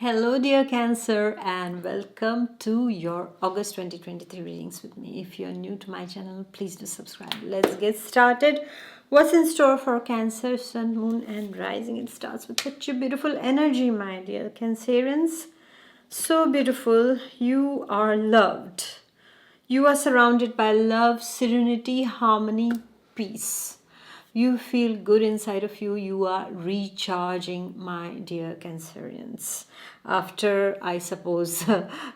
Hello, dear Cancer, and welcome to your August 2023 readings with me. If you're new to my channel, please do subscribe. Let's get started. What's in store for Cancer, Sun, Moon, and Rising? It starts with such a beautiful energy, my dear Cancerians. So beautiful. You are loved. You are surrounded by love, serenity, harmony, peace. You feel good inside of you. You are recharging, my dear Cancerians. After, I suppose,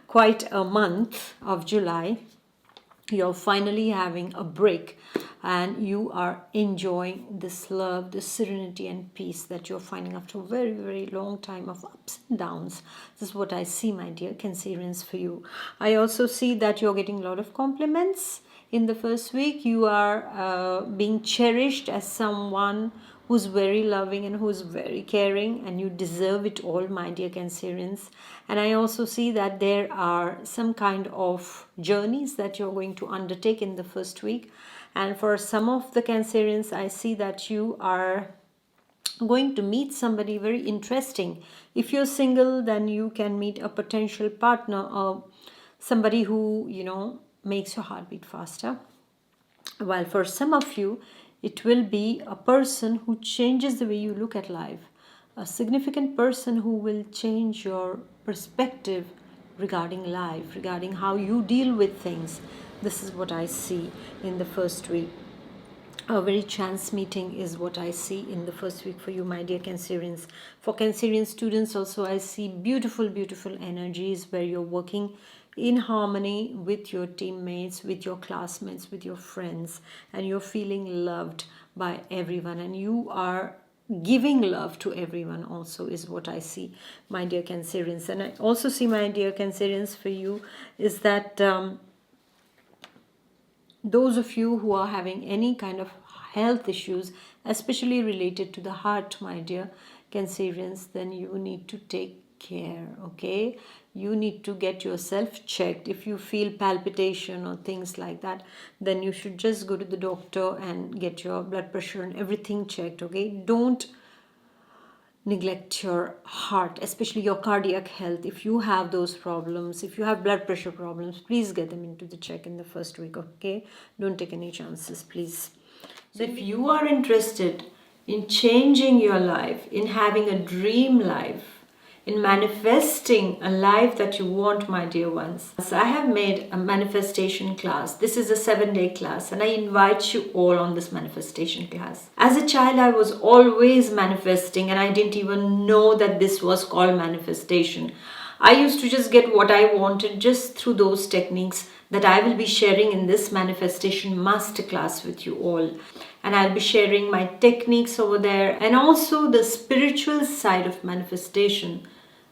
quite a month of July, you're finally having a break and you are enjoying this love, this serenity and peace that you're finding after a very, very long time of ups and downs. This is what I see, my dear Cancerians, for you. I also see that you're getting a lot of compliments in the first week. You are being cherished as someone who's very loving and who's very caring, and you deserve it all, my dear Cancerians. And I also see that there are some kind of journeys that you're going to undertake in the first week. And for some of the Cancerians, I see that you are going to meet somebody very interesting. If you're single, then you can meet a potential partner or somebody who, makes your heart beat faster. While for some of you, it will be a person who changes the way you look at life, a significant person who will change your perspective regarding life, regarding how you deal with things. This is what I see in the first week. A very chance meeting is what I see in the first week for you, my dear Cancerians. For Cancerian students also, I see beautiful, beautiful energies where you're working in harmony with your teammates, with your classmates, with your friends, and you're feeling loved by everyone, and you are giving love to everyone also, is what I see, my dear Cancerians. And I also see, my dear Cancerians, for you is that those of you who are having any kind of health issues, especially related to the heart, my dear Cancerians, then you need to take care, okay? You need to get yourself checked. If you feel palpitation or things like that, then you should just go to the doctor and get your blood pressure and everything checked, okay? Don't neglect your heart, especially your cardiac health. If you have those problems, if you have blood pressure problems, please get them into the check in the first week, okay? Don't take any chances, please. So if you are interested in changing your life, in having a dream life, in manifesting a life that you want, my dear ones, so I have made a manifestation class. This is a 7-day class, and I invite you all on this manifestation class. As a child, I was always manifesting, and I didn't even know that this was called manifestation. I used to just get what I wanted just through those techniques that I will be sharing in this manifestation masterclass with you all. And I'll be sharing my techniques over there, and also the spiritual side of manifestation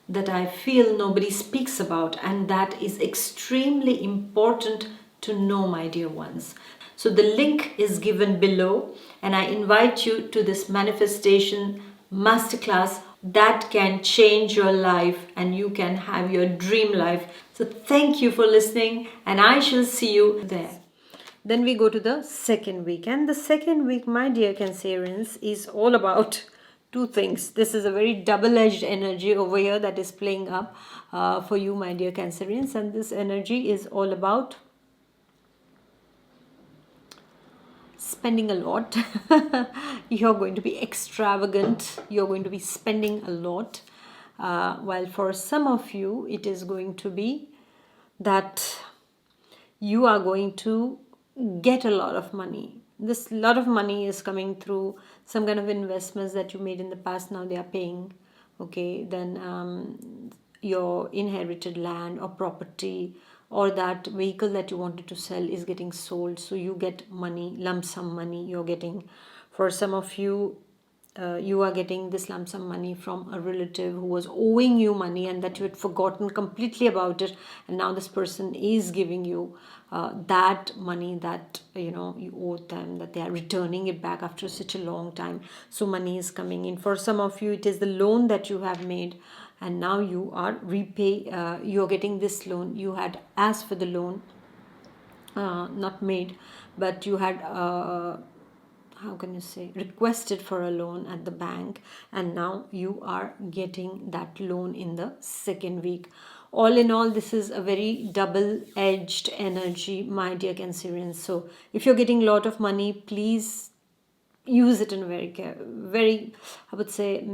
that I feel nobody speaks about, and that is extremely important to know, my dear ones. So the link is given below, and I invite you to this manifestation masterclass that can change your life and you can have your dream life. So thank you for listening, and I shall see you there. Then we go to the second week, and the second week, my dear Cancerians, is all about two things. This is a very double-edged energy over here that is playing up for you, my dear Cancerians, and this energy is all about spending a lot. You're going to be extravagant. You're going to be spending a lot. While for some of you, it is going to be that you are going to get a lot of money. This lot of money is coming through some kind of investments that you made in the past. Now they are paying, okay? Then your inherited land or property or that vehicle that you wanted to sell is getting sold, so you get money, lump sum money you're getting. For some of you, you are getting this lump sum money from a relative who was owing you money and that you had forgotten completely about it, and now this person is giving you that money that you owed them, that they are returning it back after such a long time. So money is coming in. For some of you, it is the loan that you have made, and now you are you're getting this loan. You had asked for the loan, not made, but you had how can you say, requested for a loan at the bank, and now you are getting that loan in the second week. All in all, this is a very double-edged energy, my dear Cancerians. So if you're getting a lot of money, please use it in a very, I would say,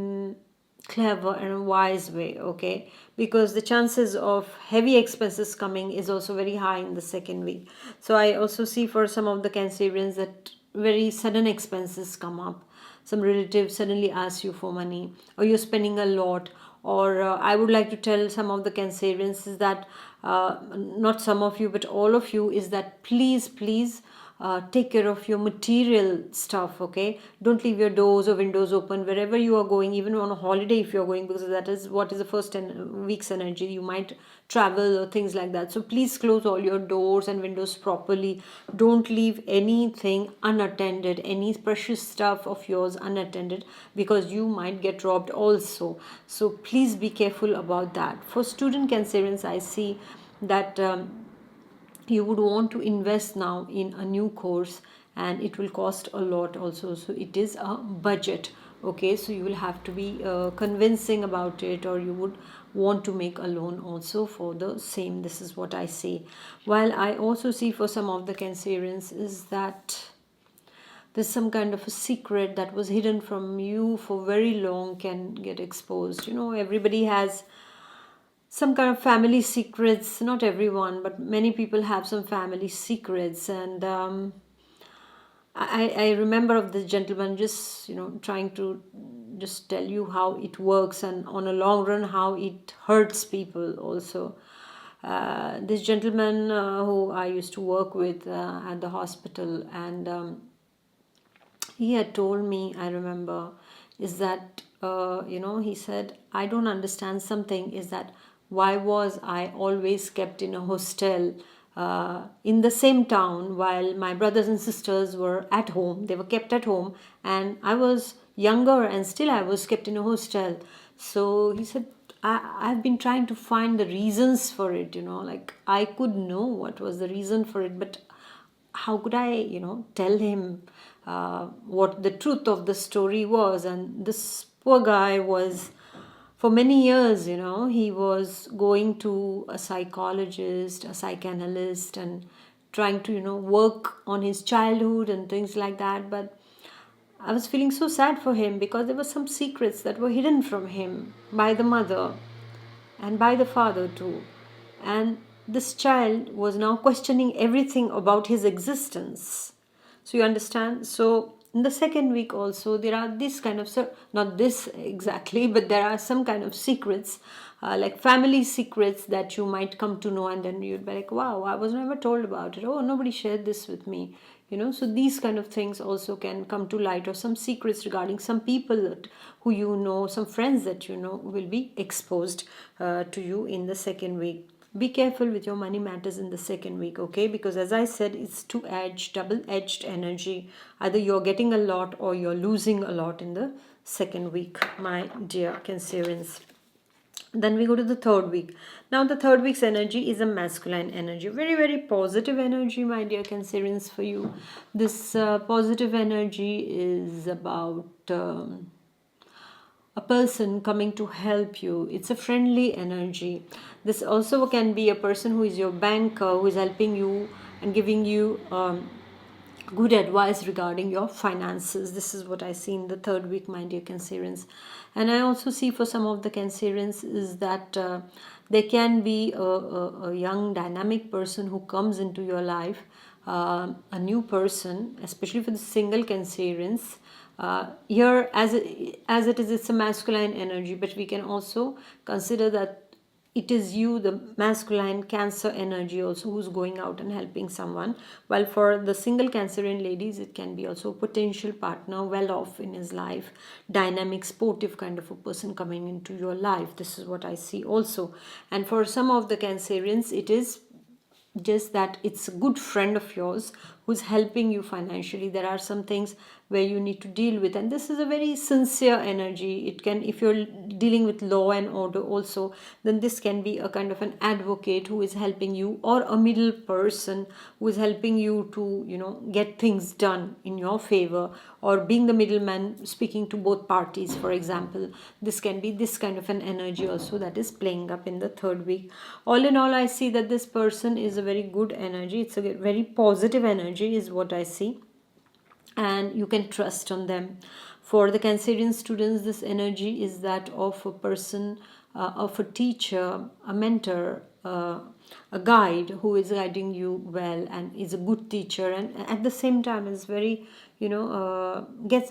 clever and wise way, okay? Because the chances of heavy expenses coming is also very high in the second week. So I also see for some of the Cancerians that very sudden expenses come up. Some relative suddenly asks you for money, or you're spending a lot. Or I would like to tell some of the Cancerians is that, not some of you but all of you, is that please take care of your material stuff, okay? Don't leave your doors or windows open wherever you are going, even on a holiday if you're going, because that is what is the first 10 weeks energy. You might travel or things like that. So please close all your doors and windows properly. Don't leave anything unattended, any precious stuff of yours unattended, because you might get robbed also. So please be careful about that. For student Cancerians, I see that you would want to invest now in a new course, and it will cost a lot also. So it is a budget, okay? So you will have to be convincing about it, or you would want to make a loan also for the same. This is what I see. While I also see for some of the Cancerians is that there's some kind of a secret that was hidden from you for very long can get exposed. Everybody has some kind of family secrets. Not everyone, but many people have some family secrets. And I remember of this gentleman just trying to just tell you how it works, and on a long run how it hurts people also. This gentleman who I used to work with at the hospital, and he had told me, I remember, is that he said, I don't understand something, is that why was I always kept in a hostel in the same town, while my brothers and sisters were at home. They were kept at home, and I was younger and still I was kept in a hostel. So he said, I've been trying to find the reasons for it, like I could know what was the reason for it, but how could I, tell him what the truth of the story was. And this poor guy was, for many years, he was going to a psychologist, a psychoanalyst, and trying to, work on his childhood and things like that. But I was feeling so sad for him, because there were some secrets that were hidden from him by the mother and by the father too. And this child was now questioning everything about his existence. So you understand? So in the second week also, there are this kind of, not this exactly, but there are some kind of secrets, like family secrets that you might come to know, and then you'd be like, wow, I was never told about it. Oh, nobody shared this with me. So these kind of things also can come to light, or some secrets regarding some people who some friends that will be exposed to you in the second week. Be careful with your money matters in the second week, okay? Because as I said, it's two-edged, double-edged energy. Either you're getting a lot or you're losing a lot in the second week, my dear Cancerians. Then we go to the third week. Now the third week's energy is a masculine energy. Very, very positive energy, my dear Cancerians, for you. This positive energy is about a person coming to help you. It's a friendly energy. This also can be a person who is your banker, who is helping you and giving you good advice regarding your finances. This is what I see in the third week, my dear Cancerians. And I also see for some of the Cancerians is that there can be a young dynamic person who comes into your life, a new person, especially for the single Cancerians. Here, as it is, it's a masculine energy, but we can also consider that it is you, the masculine Cancer energy also, who's going out and helping someone. While for the single Cancerian ladies, it can be also a potential partner, well off in his life, dynamic, sportive kind of a person coming into your life. This is what I see also. And for some of the Cancerians, it is just that it's a good friend of yours who's helping you financially. There are some things where you need to deal with, and this is a very sincere energy. It can, if you're dealing with law and order also, then this can be a kind of an advocate who is helping you, or a middle person who is helping you to, get things done in your favor, or being the middleman, speaking to both parties, for example. This can be this kind of an energy also that is playing up in the third week. All in all, I see that this person is a very good energy. It's a very positive energy is what I see, and you can trust on them. For the Cancerian students, this energy is that of a person, of a teacher, a mentor, a guide who is guiding you well and is a good teacher, and at the same time is very,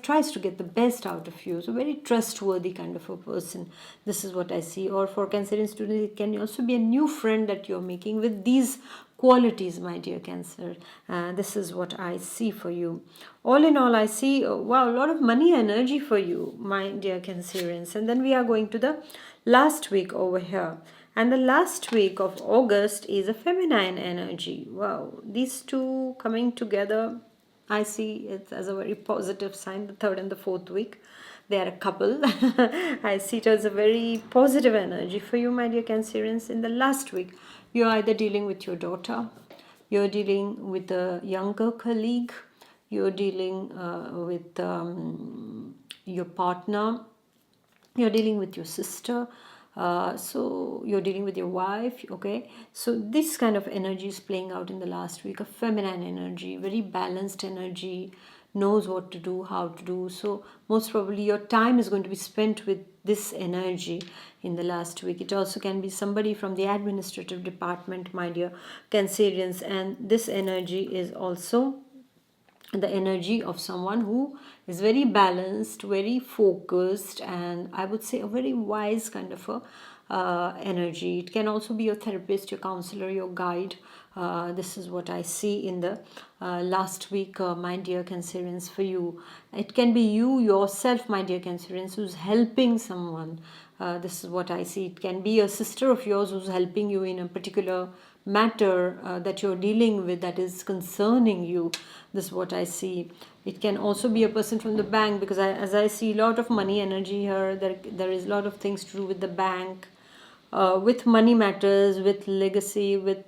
tries to get the best out of you. So very trustworthy kind of a person. This is what I see. Or for Cancerian students, it can also be a new friend that you're making with these qualities, my dear Cancer. This is what I see for you. All in all, I see, wow, a lot of money energy for you, my dear Cancerians. And then we are going to the last week over here. And the last week of August is a feminine energy. Wow, these two coming together, I see it as a very positive sign. The third and the fourth week, they are a couple. I see it as a very positive energy for you, my dear Cancerians. In the last week, you're either dealing with your daughter, you're dealing with a younger colleague, you're dealing with your partner, you're dealing with your sister, so you're dealing with your wife. Okay, so this kind of energy is playing out in the last week. A feminine energy, very balanced energy, knows what to do, how to do. So most probably your time is going to be spent with this energy in the last week. It also can be somebody from the administrative department, my dear Cancerians, and this energy is also the energy of someone who is very balanced, very focused, and I would say a very wise kind of a energy. It can also be your therapist, your counselor, your guide. This is what I see in the last week, my dear Cancerians, for you. It can be you yourself, my dear Cancerians, who's helping someone. This is what I see. It can be a sister of yours who's helping you in a particular matter that you're dealing with that is concerning you. This is what I see. It can also be a person from the bank, because as I see a lot of money energy here, there is a lot of things to do with the bank, with money matters, with legacy, with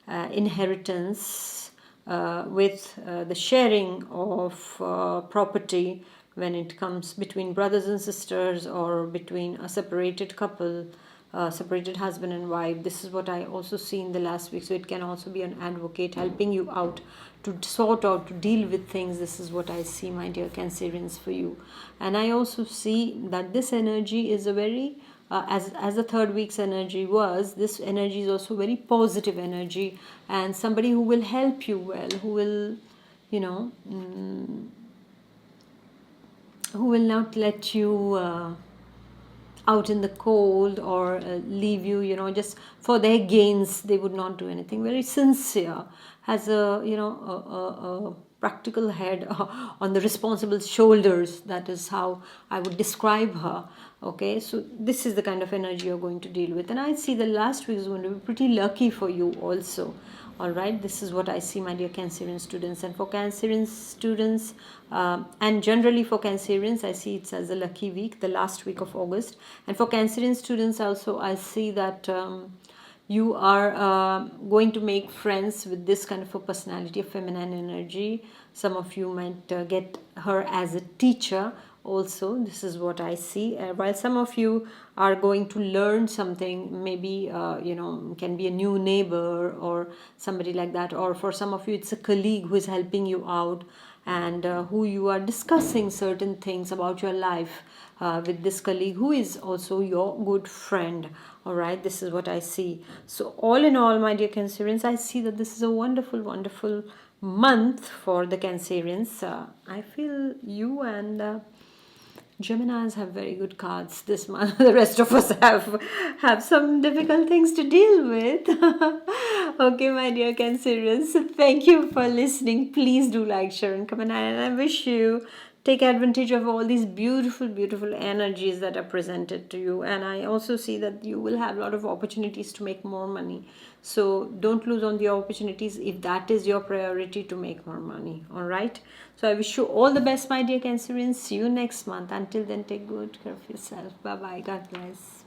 inheritance, with the sharing of property when it comes between brothers and sisters, or between a separated couple, separated husband and wife. This is what I also see in the last week. So it can also be an advocate helping you out to sort out, to deal with things. This is what I see, my dear Cancerians, for you. And I also see that this energy is a very as the third week's energy was, this energy is also very positive energy, and somebody who will help you well, who will, you know, who will not let you out in the cold, or leave you, just for their gains. They would not do anything. Very sincere, has a, a practical head on the responsible shoulders. That is how I would describe her. Okay, so this is the kind of energy you're going to deal with, and I see the last week is going to be pretty lucky for you also. All right, this is what I see, my dear Cancerian students. And for Cancerian students, and generally for Cancerians, I see it as a lucky week, the last week of August. And for Cancerian students also, I see that you are going to make friends with this kind of a personality, of feminine energy. Some of you might get her as a teacher also. This is what I see. While some of you are going to learn something, maybe can be a new neighbor or somebody like that, or for some of you it's a colleague who is helping you out, and who you are discussing certain things about your life with this colleague, who is also your good friend. All right, this is what I see. So all in all, my dear Cancerians, I see that this is a wonderful, wonderful month for the Cancerians. I feel you and Geminis have very good cards this month. The rest of us have some difficult things to deal with. Okay, my dear Cancerians, thank you for listening. Please do like, share, and comment. And I wish you take advantage of all these beautiful, beautiful energies that are presented to you. And I also see that you will have a lot of opportunities to make more money. So don't lose on the opportunities if that is your priority to make more money. All right. So I wish you all the best, my dear Cancerians. See you next month. Until then, take good care of yourself. Bye bye. God bless.